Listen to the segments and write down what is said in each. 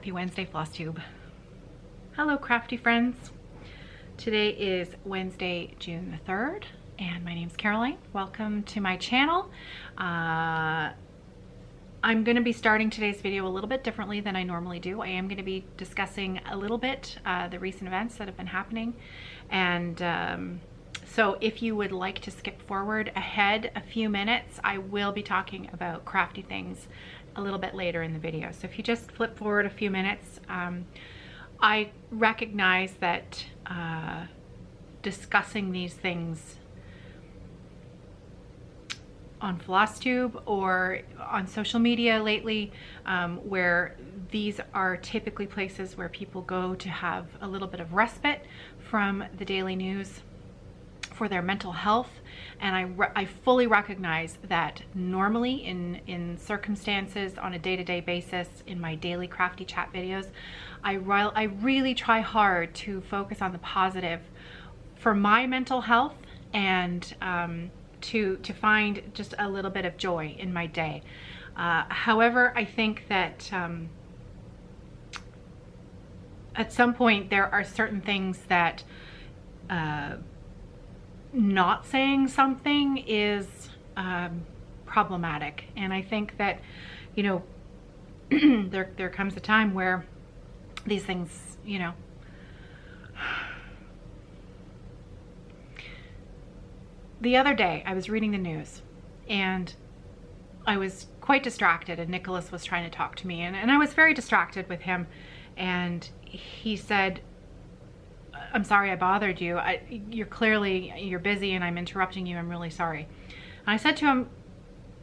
Happy Wednesday, Flosstube. Hello, crafty friends. Today is Wednesday, June the 3rd, and my name's Caroline. Welcome to my channel. I'm going to be starting today's video a little bit differently than I normally do. I am going to be discussing a little bit the recent events that have been happening, and so if you would like to skip forward ahead a few minutes, I will be talking about crafty things a little bit later in the video. So if you just flip forward a few minutes, I recognize that discussing these things on Flosstube or on social media lately, where these are typically places where people go to have a little bit of respite from the daily news for their mental health, and I fully recognize that normally in circumstances on a day-to-day basis in my daily crafty chat videos, I really try hard to focus on the positive for my mental health and to find just a little bit of joy in my day. However, I think that at some point there are certain things that not saying something is problematic, and I think that, you know, there comes a time where these things, you know, the other day I was reading the news and I was quite distracted, and Nicholas was trying to talk to me, and I was very distracted with him, and he said, "I'm sorry I bothered you. You're busy and I'm interrupting you. I'm really sorry." And I said to him,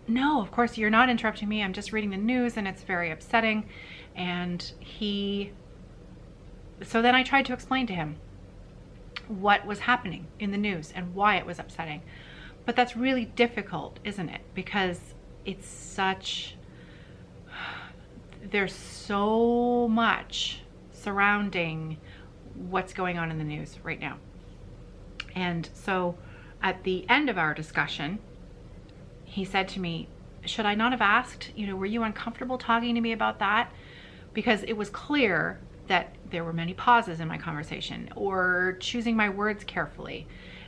"No, of course you're not interrupting me. I'm just reading the news and it's very upsetting." And so then I tried to explain to him what was happening in the news and why it was upsetting. But that's really difficult, isn't it? Because there's so much surrounding what's going on in the news right now. And so at the end of our discussion, he said to me, "Should I not have asked, you know, were you uncomfortable talking to me about that?" Because it was clear that there were many pauses in my conversation or choosing my words carefully.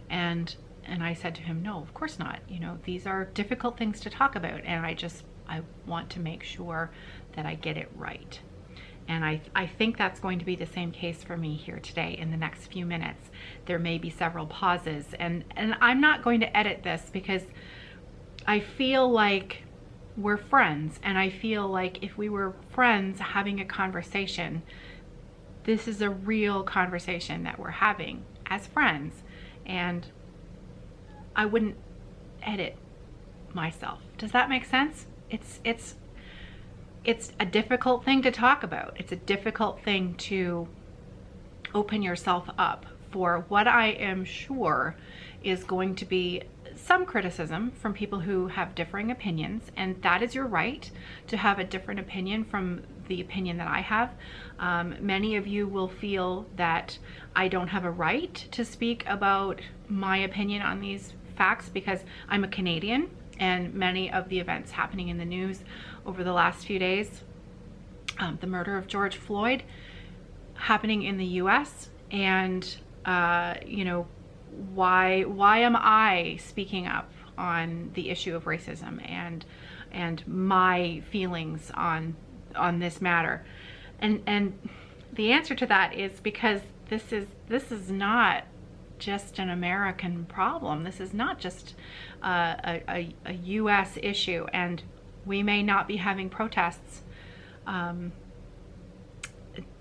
And I said to him, "No, of course not. You know, these are difficult things to talk about, and I want to make sure that I get it right." And I think that's going to be the same case for me here today. In the next few minutes, there may be several pauses, and I'm not going to edit this because I feel like we're friends, and I feel like if we were friends having a conversation, this is a real conversation that we're having as friends, and I wouldn't edit myself. Does that make sense? It's a difficult thing to talk about. It's a difficult thing to open yourself up for what I am sure is going to be some criticism from people who have differing opinions, and that is your right to have a different opinion from the opinion that I have. Many of you will feel that I don't have a right to speak about my opinion on these facts because I'm a Canadian, and many of the events happening in the news over the last few days, the murder of George Floyd happening in the US, and you know, why am I speaking up on the issue of racism and my feelings on this matter? And the answer to that is because this is not just an American problem. This is not just a US issue, and we may not be having protests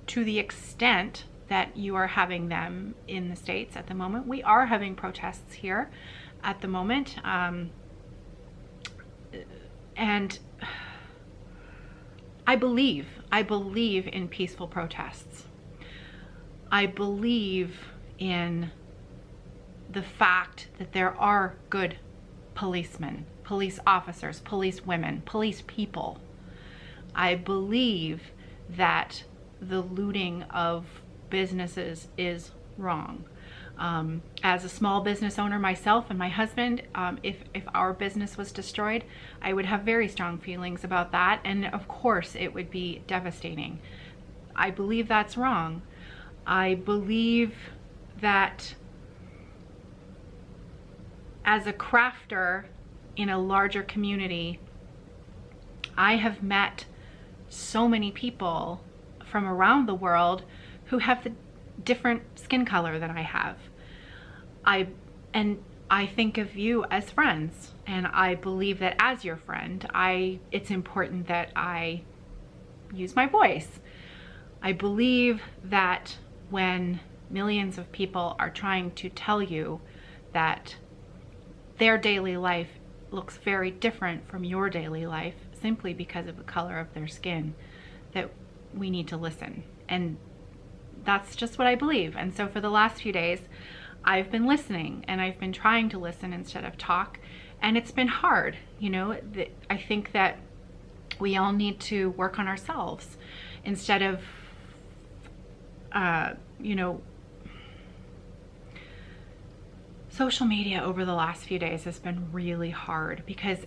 to the extent that you are having them in the States at the moment. We are having protests here at the moment, and I believe in peaceful protests. I believe in the fact that there are good policemen, police officers, police women, police people. I believe that the looting of businesses is wrong. As a small business owner myself and my husband, if our business was destroyed, I would have very strong feelings about that, and of course it would be devastating. I believe that's wrong. I believe that as a crafter in a larger community, I have met so many people from around the world who have the different skin color that I have. I think of you as friends, and I believe that as your friend, it's important that I use my voice. I believe that when millions of people are trying to tell you that their daily life looks very different from your daily life simply because of the color of their skin, that we need to listen. And that's just what I believe. And so for the last few days, I've been listening, and I've been trying to listen instead of talk. And it's been hard. You know, I think that we all need to work on ourselves instead of, you know, social media over the last few days has been really hard, because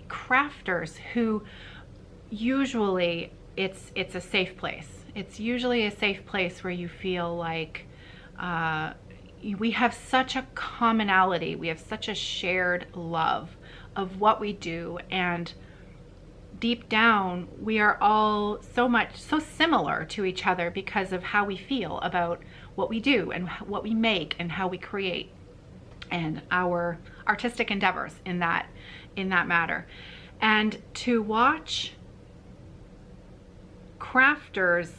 crafters who usually it's a safe place. It's usually a safe place where you feel like we have such a commonality. We have such a shared love of what we do, and deep down we are all so similar to each other because of how we feel about what we do and what we make and how we create and our artistic endeavors in that matter. And to watch crafters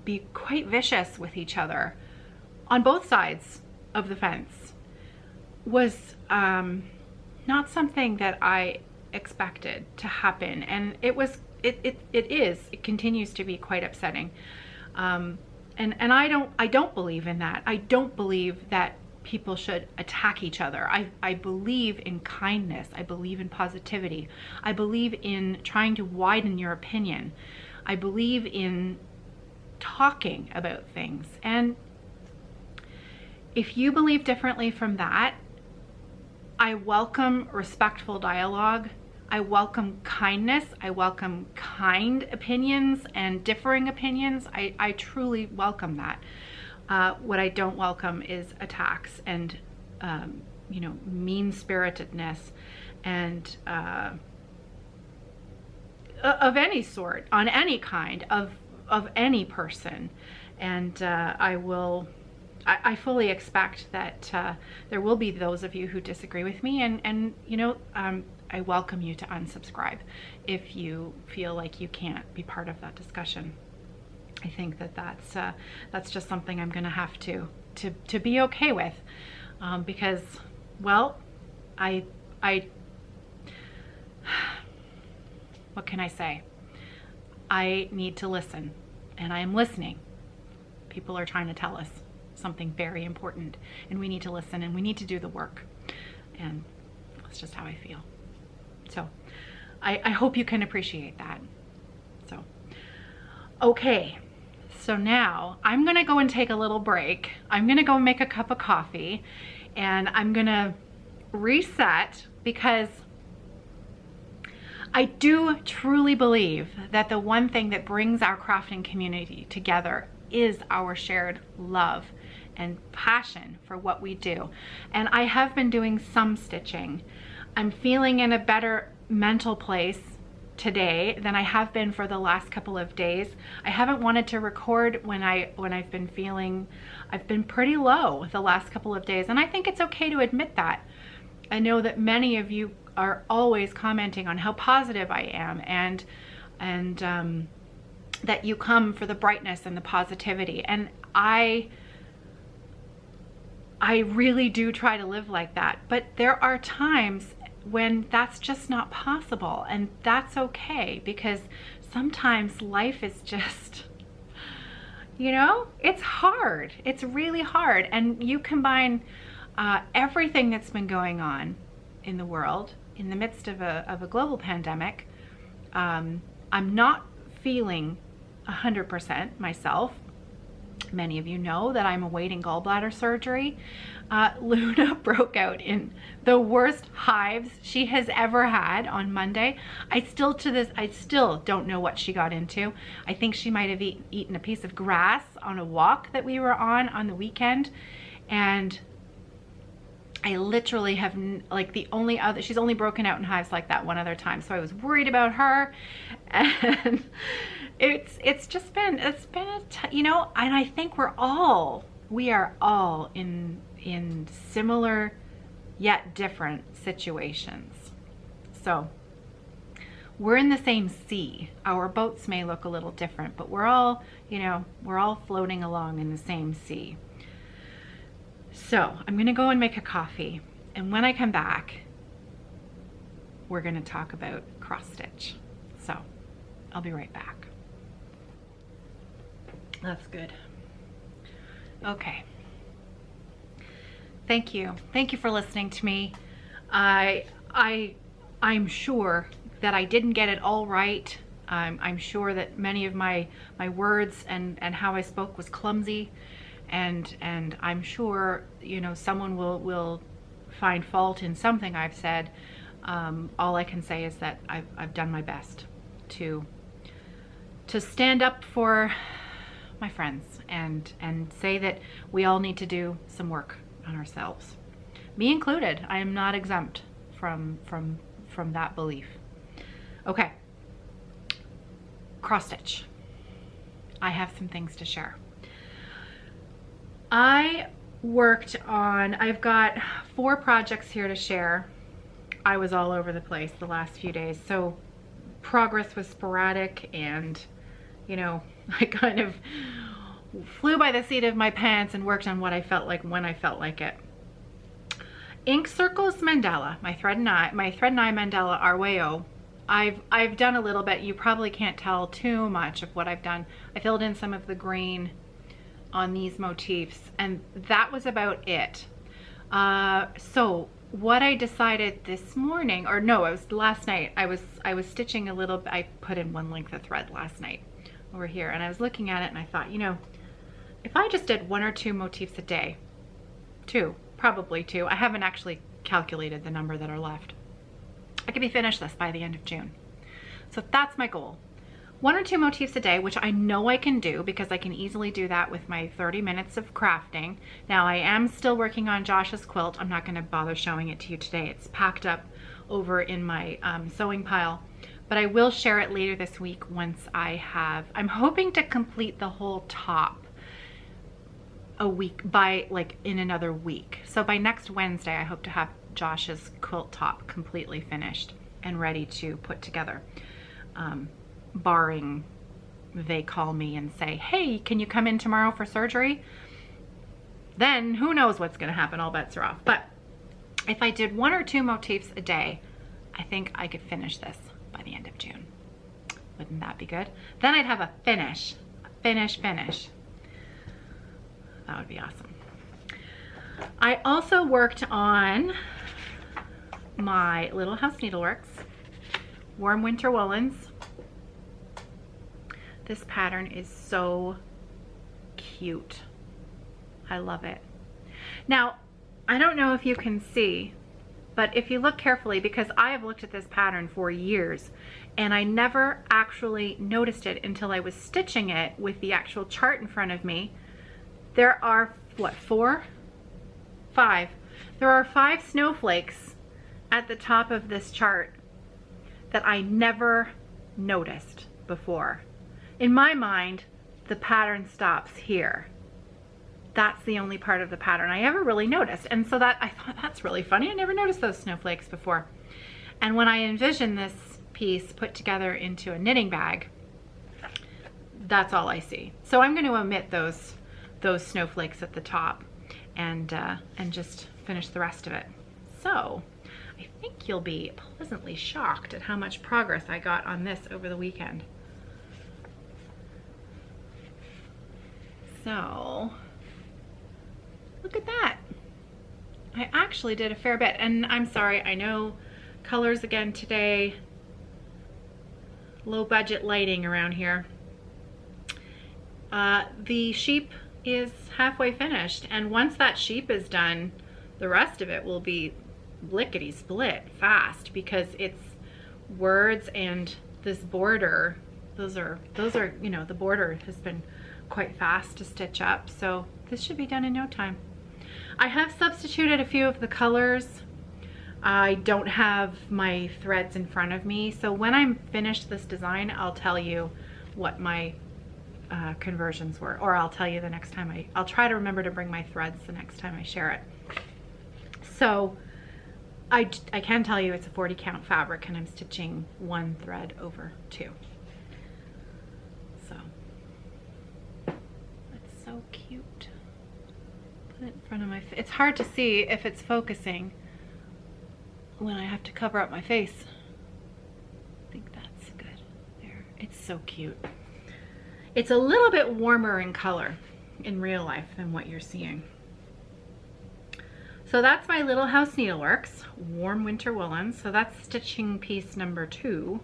be quite vicious with each other on both sides of the fence was not something that I expected to happen, and it continues to be quite upsetting. And I don't believe in that. I don't believe that people should attack each other. I believe in kindness. I believe in positivity. I believe in trying to widen your opinion. I believe in talking about things. And if you believe differently from that, I welcome respectful dialogue. I welcome kindness. I welcome kind opinions and differing opinions. I truly welcome that. What I don't welcome is attacks and, you know, mean-spiritedness and of any sort, on any kind of any person. And I fully expect that there will be those of you who disagree with me, and you know, I welcome you to unsubscribe if you feel like you can't be part of that discussion. I think that that's just something I'm going to have to be okay with, because, well, I what can I say? I need to listen, and I am listening. People are trying to tell us something very important, and we need to listen, and we need to do the work, and that's just how I feel. So I hope you can appreciate that. So okay, so now I'm gonna go and take a little break. I'm gonna go make a cup of coffee, and I'm gonna reset, because I do truly believe that the one thing that brings our crafting community together is our shared love and passion for what we do. And I have been doing some stitching. I'm feeling in a better mental place today than I have been for the last couple of days. I haven't wanted to record when I've been feeling, I've been pretty low the last couple of days, and I think it's okay to admit that. I know that many of you are always commenting on how positive I am, and that you come for the brightness and the positivity, and I really do try to live like that. But there are times when that's just not possible, and that's okay, because sometimes life is just, you know, it's hard. It's really hard. And you combine everything that's been going on in the world in the midst of a global pandemic. I'm not feeling 100% myself. Many of you know that I'm awaiting gallbladder surgery. Luna broke out in the worst hives she has ever had on Monday. I still don't know what she got into. I think she might have eaten a piece of grass on a walk that we were on the weekend. And I literally have, like, she's only broken out in hives like that one other time. So I was worried about her. And it's been you know, and I think we are all in similar yet different situations. So we're in the same sea. Our boats may look a little different, but we're all, you know, we're all floating along in the same sea. So I'm gonna go and make a coffee, and when I come back, we're gonna talk about cross stitch. So I'll be right back. That's good. Okay. Thank you. Thank you for listening to me. I'm sure that I didn't get it all right. I'm sure that many of my words and how I spoke was clumsy, and I'm sure, you know, someone will find fault in something I've said. All I can say is that I've done my best to stand up for my friends and say that we all need to do some work on ourselves, me included. I am not exempt from that belief. Okay, cross stitch. I have some things to share. I've got 4 projects here to share. I was all over the place the last few days, so progress was sporadic, and, you know, I kind of flew by the seat of my pants and worked on what I felt like when I felt like it. Ink Circles Mandala, my thread and eye mandala RYO. I've done a little bit. You probably can't tell too much of what I've done. I filled in some of the green on these motifs, and that was about it. So what I decided this morning, or no, it was last night, I was stitching a little bit. I put in one length of thread last night over here, and I was looking at it and I thought, you know, if I just did 1 or 2 motifs a day, probably two, I haven't actually calculated the number that are left, I could be finished this by the end of June. So that's my goal. 1 or 2 motifs a day, which I know I can do because I can easily do that with my 30 minutes of crafting. Now, I am still working on Josh's quilt. I'm not going to bother showing it to you today. It's packed up over in my sewing pile, but I will share it later this week once I'm hoping to complete the whole top in another week. So by next Wednesday, I hope to have Josh's quilt top completely finished and ready to put together. Barring they call me and say, hey, can you come in tomorrow for surgery? Then who knows what's going to happen. All bets are off. But if I did 1 or 2 motifs a day, I think I could finish this by the end of June. Wouldn't that be good? Then I'd have a finish. That would be awesome. I also worked on my Little House Needleworks Warm Winter Woolens. This pattern is so cute. I love it. Now, I don't know if you can see, but if you look carefully, because I have looked at this pattern for years and I never actually noticed it until I was stitching it with the actual chart in front of me. There are, what, 4? 5. There are 5 snowflakes at the top of this chart that I never noticed before. In my mind, the pattern stops here. That's the only part of the pattern I ever really noticed. And so I thought, that's really funny. I never noticed those snowflakes before. And when I envisioned this piece put together into a knitting bag, that's all I see. So I'm going to omit those snowflakes at the top and just finish the rest of it. So I think you'll be pleasantly shocked at how much progress I got on this over the weekend. So look at that. I actually did a fair bit, and I'm sorry, I know colors again today, low budget lighting around here. The sheep is halfway finished. And once that sheep is done, the rest of it will be lickety split fast, because it's words and this border. Those are, you know, the border has been quite fast to stitch up. So this should be done in no time. I have substituted a few of the colors. I don't have my threads in front of me, so when I'm finished this design, I'll tell you what my conversions were, or I'll tell you the next time I'll try to remember to bring my threads the next time I share it. So I can tell you it's a 40 count fabric, and I'm stitching 1 thread over 2. So it's so cute. Put it in front of my face. It's hard to see if it's focusing when I have to cover up my face. I think that's good. There, it's so cute. It's a little bit warmer in color in real life than what you're seeing. So that's my Little House Needleworks warm winter woolens. So that's stitching piece number 2.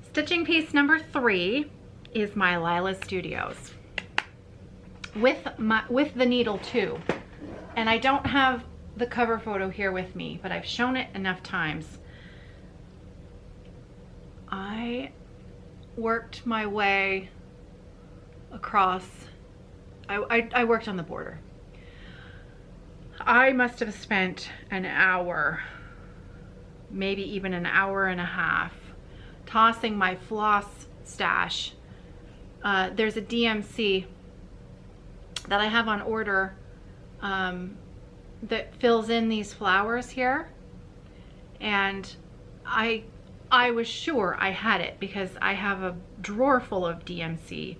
Stitching piece number 3 is my Lila Studios with the needle too. And I don't have the cover photo here with me, but I've shown it enough times. I worked my way across, I worked on the border. I must have spent an hour, maybe even an hour and a half, tossing my floss stash. There's a DMC that I have on order that fills in these flowers here, and I was sure I had it because I have a drawer full of DMC,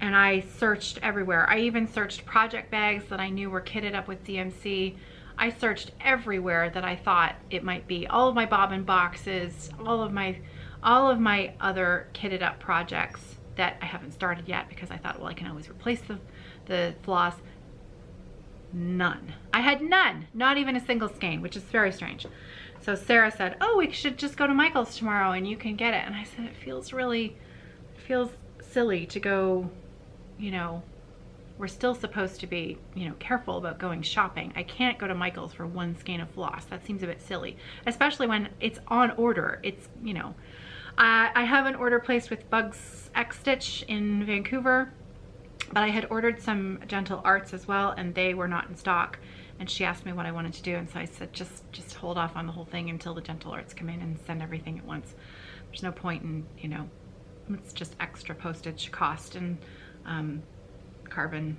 and I searched everywhere. I even searched project bags that I knew were kitted up with DMC. I searched everywhere that I thought it might be. All of my bobbin boxes, all of my other kitted up projects that I haven't started yet because I thought, well, I can always replace the floss. None. I had none, not even a single skein, which is very strange. So Sarah said, oh, we should just go to Michael's tomorrow and you can get it. And I said, it feels silly to go, you know, we're still supposed to be, you know, careful about going shopping. I can't go to Michael's for 1 skein of floss. That seems a bit silly, especially when it's on order. It's, you know, I have an order placed with Bugs X Stitch in Vancouver, but I had ordered some Gentle Arts as well, and they were not in stock. And she asked me what I wanted to do, and so I said, just hold off on the whole thing until the Gentle Arts come in and send everything at once. There's no point in, you know, it's just extra postage cost and carbon,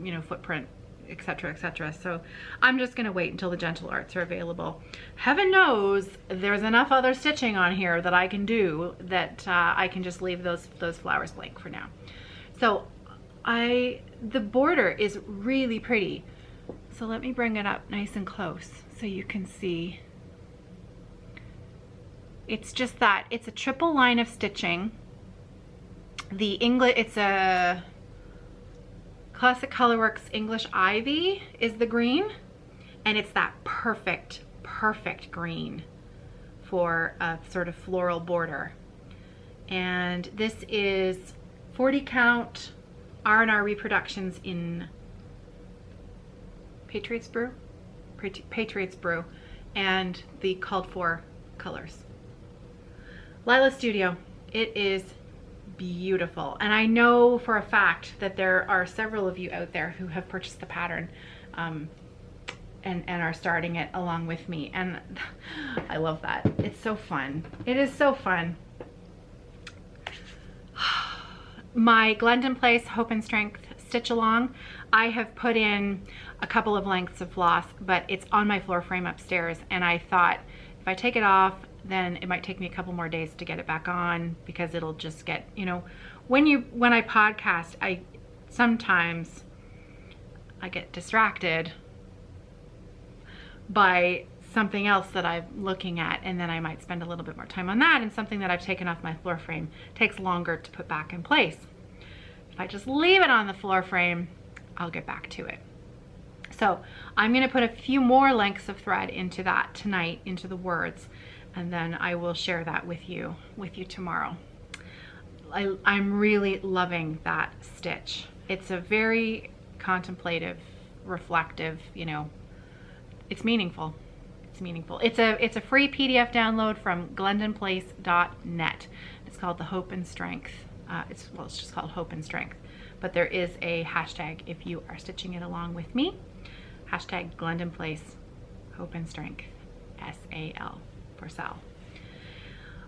you know, footprint, etc., etc. So I'm just gonna wait until the Gentle Arts are available. Heaven knows there's enough other stitching on here that I can do that I can just leave those flowers blank for now. So the border is really pretty. So let me bring it up nice and close so you can see. It's just that it's a triple line of stitching. It's a Classic Colorworks English Ivy is the green, and it's that perfect green for a sort of floral border. And this is 40 count R&R reproductions in Patriots Brew and the called for colors. Lila Studio, it is beautiful, and I know for a fact that there are several of you out there who have purchased the pattern and are starting it along with me, and I love that. It's so fun. It is so fun. My Glendon Place Hope and Strength stitch along, I have put in a couple of lengths of floss, but it's on my floor frame upstairs, and I thought if I take it off, then it might take me a couple more days to get it back on, because it'll just get, you know, when I podcast, sometimes I get distracted by something else that I'm looking at, and then I might spend a little bit more time on that, and something that I've taken off my floor frame takes longer to put back in place. If I just leave it on the floor frame, I'll get back to it. So I'm going to put a few more lengths of thread into that tonight, into the words, and then I will share that with you tomorrow. I'm really loving that stitch. It's a very contemplative, reflective, you know, it's meaningful. It's meaningful. It's a free PDF download from glendonplace.net. It's called The Hope and Strength. It's just called Hope and Strength. But there is a hashtag if you are stitching it along with me. Hashtag Glendon Place, Hope and Strength, SAL for Sal.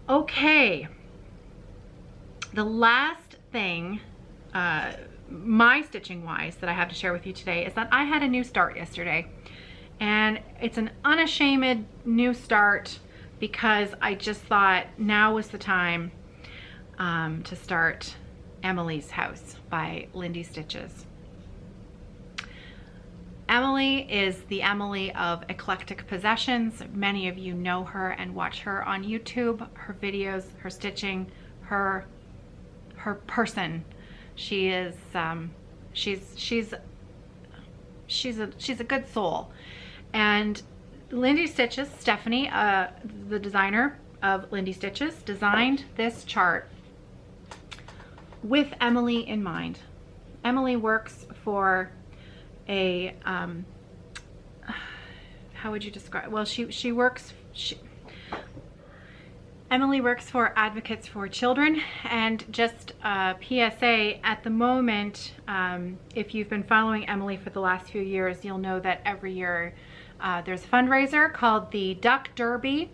Okay. The last thing, my stitching wise, that I have to share with you today is that I had a new start yesterday. And it's an unashamed new start because I just thought now was the time to start Emily's House by Lindy Stitches. Emily is the Emily of Eclectic Possessions. Many of you know her and watch her on YouTube, her videos, her stitching, her person. She is she's a good soul. And Lindy Stitches, Stephanie, the designer of Lindy Stitches, designed this chart with Emily in mind. Emily works for a, how would you describe, well, Emily works for Advocates for Children. And just PSA, at the moment, if you've been following Emily for the last few years, you'll know that every year there's a fundraiser called the Duck Derby.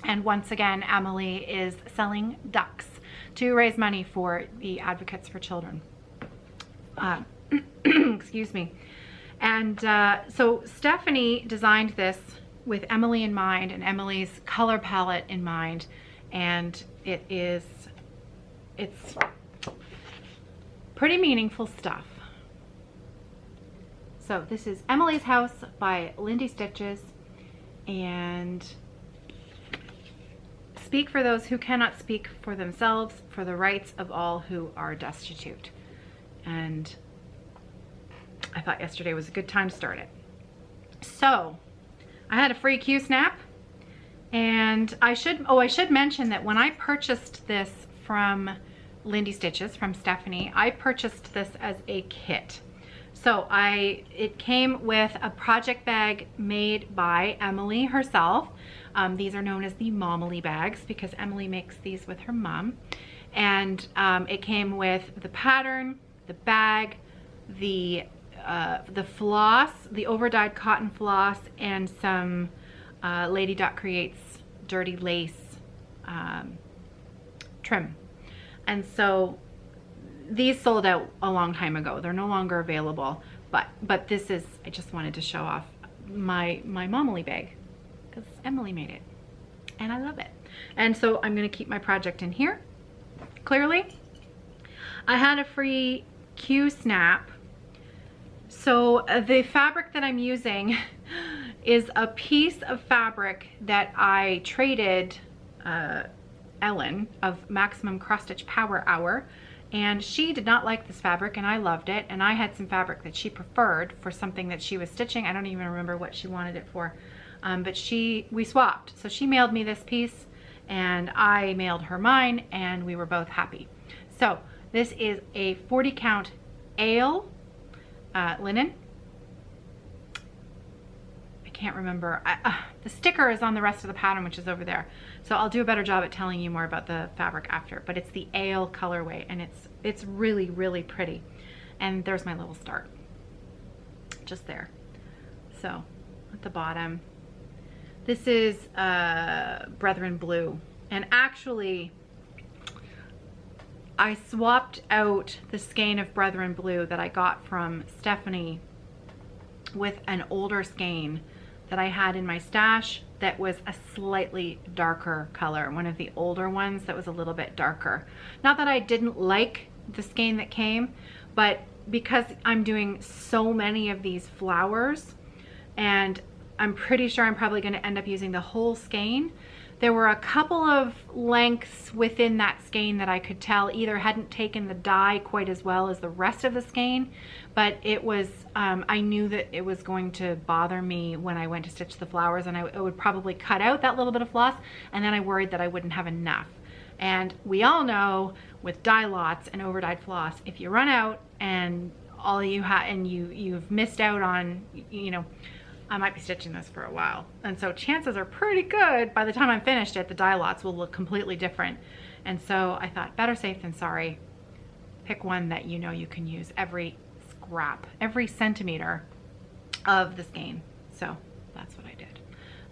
And once again, Emily is selling ducks to raise money for the Advocates for Children. Excuse me. And so Stephanie designed this with Emily in mind and Emily's color palette in mind. And it's pretty meaningful stuff. So this is Emily's House by Lindy Stitches, and speak for those who cannot speak for themselves, for the rights of all who are destitute. And I thought yesterday was a good time to start it. So I had a free Q snap, and I should mention that when I purchased this from Lindy Stitches, from Stephanie, I purchased this as a kit. So it came with a project bag made by Emily herself. These are known as the Momily bags because Emily makes these with her mom. And it came with the pattern, the bag, the floss, the over-dyed cotton floss, and some Lady Duck Creates dirty lace trim. And so these sold out a long time ago. They're no longer available, but this is, I just wanted to show off my Momily bag because Emily made it and I love it. And so I'm going to keep my project in here. Clearly, I had a free Q snap. So the fabric that I'm using is a piece of fabric that I traded Ellen of Maximum Cross Stitch Power Hour, and she did not like this fabric and I loved it, and I had some fabric that she preferred for something that she was stitching. I don't even remember what she wanted it for, but we swapped. So she mailed me this piece and I mailed her mine, and we were both happy. So this is a 40 count ale linen. I can't remember. The sticker is on the rest of the pattern, which is over there. So I'll do a better job at telling you more about the fabric after, but it's the ale colorway, and it's really, really pretty. And there's my little start, just there. So at the bottom, this is Brethren Blue. And actually, I swapped out the skein of Brethren Blue that I got from Stephanie with an older skein that I had in my stash that was a slightly darker color, one of the older ones that was a little bit darker. Not that I didn't like the skein that came, but because I'm doing so many of these flowers, and I'm pretty sure I'm probably going to end up using the whole skein, there were a couple of lengths within that skein that I could tell either hadn't taken the dye quite as well as the rest of the skein, but it was, I knew that it was going to bother me when I went to stitch the flowers, and I would probably cut out that little bit of floss, and then I worried that I wouldn't have enough. And we all know with dye lots and over dyed floss, if you run out and all you have, and you've missed out on, you know, I might be stitching this for a while. And so chances are pretty good by the time I'm finished it, the dye lots will look completely different. And so I thought better safe than sorry. Pick one that you know you can use every scrap, every centimeter of the skein. So that's what I did.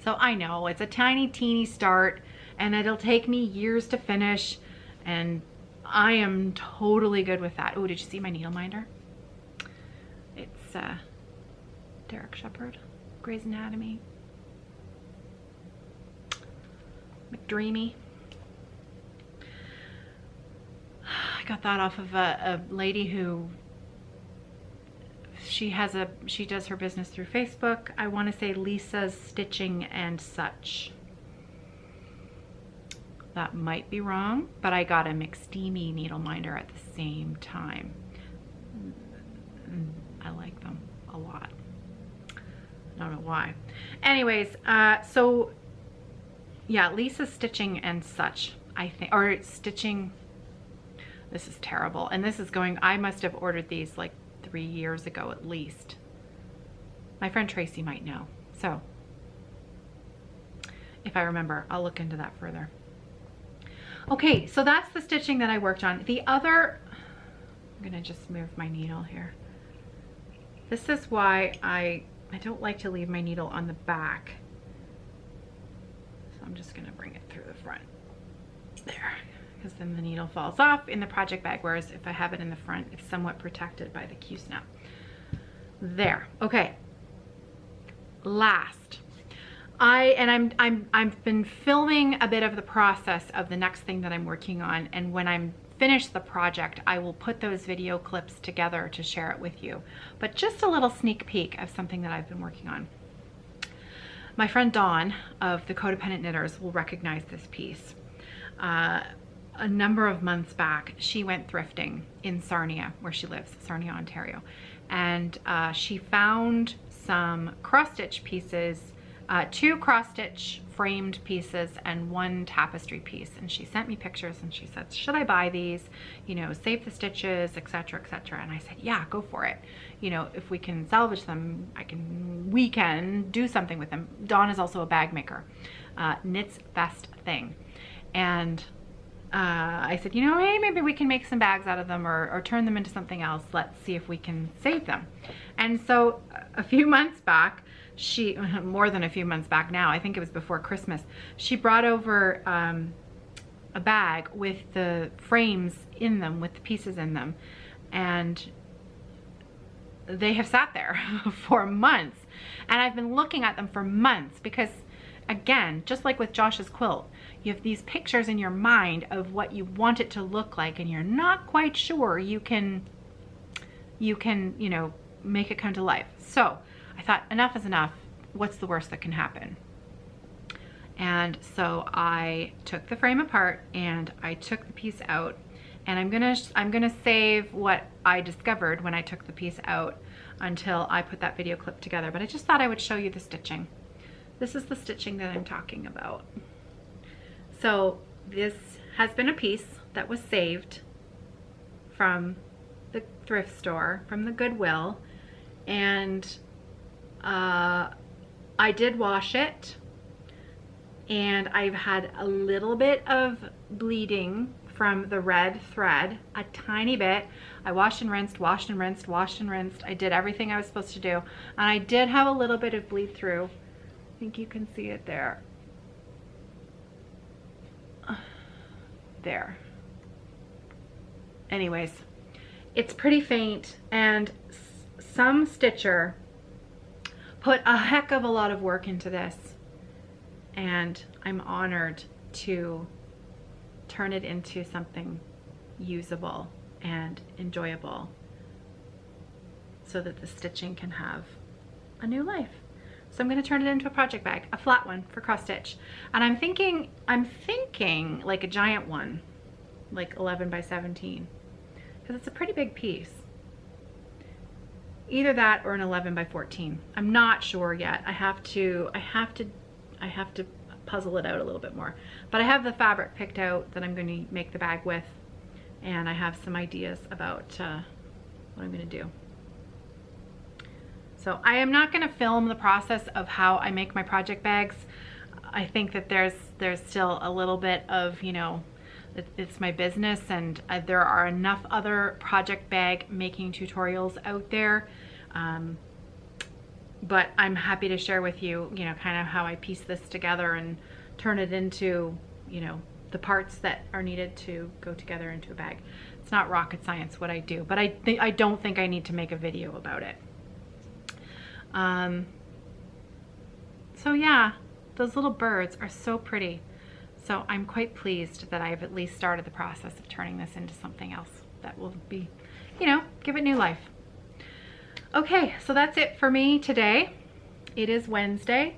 So I know it's a tiny, teeny start and it'll take me years to finish. And I am totally good with that. Oh, did you see my needle minder? It's Derek Shepherd, Grey's Anatomy, McDreamy. I got that off of a lady who she does her business through Facebook. I want to say Lisa's Stitching and Such. That might be wrong, but I got a McSteamy needle minder at the same time. I like them a lot. I don't know why. Anyways, so yeah, Lisa's Stitching and Such, I think, or Stitching. This is terrible. And this is going, I must have ordered these like 3 years ago at least. My friend Tracy might know. So if I remember, I'll look into that further. Okay, so that's the stitching that I worked on. The other, I'm gonna just move my needle here. This is why I don't like to leave my needle on the back. So I'm just gonna bring it through the front. There, because then the needle falls off in the project bag, whereas if I have it in the front, it's somewhat protected by the Q-snap. There, okay. Last. I've been filming a bit of the process of the next thing that I'm working on, and when I'm finished the project, I will put those video clips together to share it with you. But just a little sneak peek of something that I've been working on. My friend Dawn of the Codependent Knitters will recognize this piece. A number of months back, she went thrifting in Sarnia, where she lives, Sarnia, Ontario, and she found some cross-stitch pieces, 2 cross-stitch framed pieces and 1 tapestry piece, and she sent me pictures and she said, should I buy these, you know, save the stitches, etc., etc. And I said, yeah, go for it. You know, if we can salvage them, we can do something with them. Dawn is also a bag maker, knits best thing. And I said, you know, hey, maybe we can make some bags out of them or turn them into something else. Let's see if we can save them. And so a few months back, more than a few months back now, I think it was before Christmas, she brought over a bag with the frames in them, with the pieces in them. And they have sat there for months. And I've been looking at them for months because, again, just like with Josh's quilt, you have these pictures in your mind of what you want it to look like, and you're not quite sure you can, you know, make it come to life. So I thought, enough is enough. What's the worst that can happen? And so I took the frame apart and I took the piece out, and I'm gonna save what I discovered when I took the piece out until I put that video clip together. But I just thought I would show you the stitching. This is the stitching that I'm talking about. So this has been a piece that was saved from the thrift store, from the Goodwill, and I did wash it, and I've had a little bit of bleeding from the red thread, a tiny bit. I washed and rinsed, washed and rinsed, washed and rinsed. I did everything I was supposed to do, and I did have a little bit of bleed through. I think you can see it there. There. Anyways, it's pretty faint, and some stitcher put a heck of a lot of work into this, and I'm honored to turn it into something usable and enjoyable so that the stitching can have a new life. So I'm going to turn it into a project bag, a flat one for cross stitch. And I'm thinking like a giant one, like 11 by 17, because it's a pretty big piece. Either that or an 11 by 14. I'm not sure yet. I have to puzzle it out a little bit more. But I have the fabric picked out that I'm going to make the bag with, and I have some ideas about what I'm going to do. So I am not going to film the process of how I make my project bags. I think that there's still a little bit of, you know, it's my business, and there are enough other project bag making tutorials out there. But I'm happy to share with you, you know, kind of how I piece this together and turn it into, you know, the parts that are needed to go together into a bag. It's not rocket science what I do, but I don't think I need to make a video about it. So yeah, those little birds are so pretty. So I'm quite pleased that I've at least started the process of turning this into something else that will be, you know, give it new life. Okay, so that's it for me today. It is Wednesday.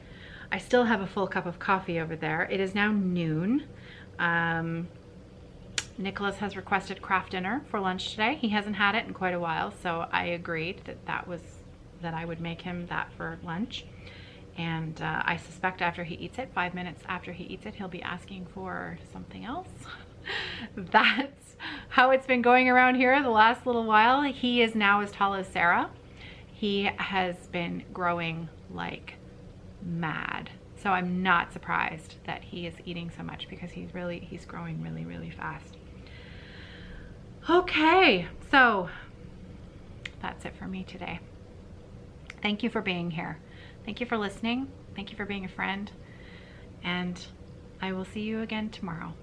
I still have a full cup of coffee over there. It is now noon. Nicholas has requested craft dinner for lunch today. He hasn't had it in quite a while, so I agreed that I would make him that for lunch. And I suspect after he eats it, 5 minutes after he eats it, he'll be asking for something else. That's how it's been going around here the last little while. He is now as tall as Sarah. He has been growing like mad. So I'm not surprised that he is eating so much, because he's growing really, really fast. Okay, so that's it for me today. Thank you for being here. Thank you for listening. Thank you for being a friend. And I will see you again tomorrow.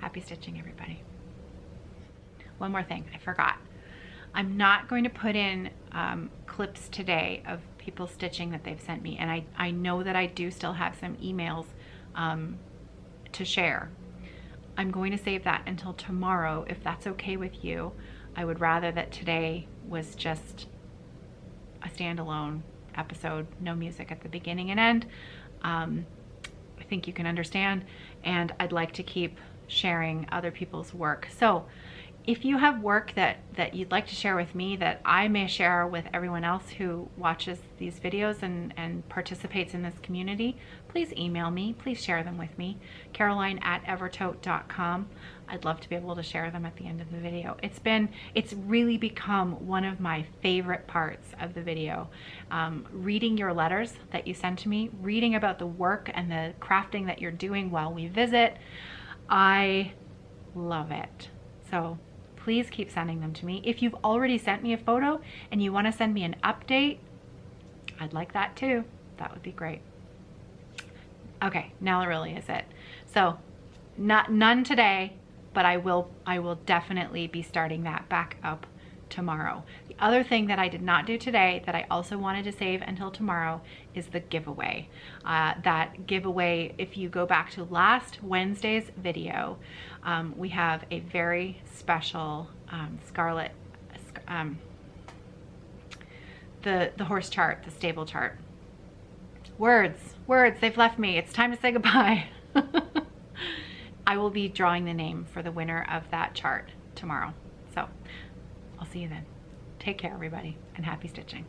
Happy stitching, everybody. One more thing, I forgot. I'm not going to put in clips today of people stitching that they've sent me. And I know that I do still have some emails to share. I'm going to save that until tomorrow, if that's okay with you. I would rather that today was just a standalone episode, no music at the beginning and end. I think you can understand, and I'd like to keep sharing other people's work. So if you have work that you'd like to share with me that I may share with everyone else who watches these videos and participates in this community, please email me. Please share them with me. Caroline@evertote.com. I'd love to be able to share them at the end of the video. It's really become one of my favorite parts of the video. Reading your letters that you send to me, reading about the work and the crafting that you're doing while we visit. I love it. So please keep sending them to me. If you've already sent me a photo and you want to send me an update, I'd like that too. That would be great. Okay, now it really is it. So none today, but I will definitely be starting that back up tomorrow. The other thing that I did not do today that I also wanted to save until tomorrow is the giveaway. That giveaway, if you go back to last Wednesday's video, we have a very special scarlet, the horse chart, the stable chart. Words, they've left me. It's time to say goodbye. I will be drawing the name for the winner of that chart tomorrow. So I'll see you then. Take care, everybody, and happy stitching.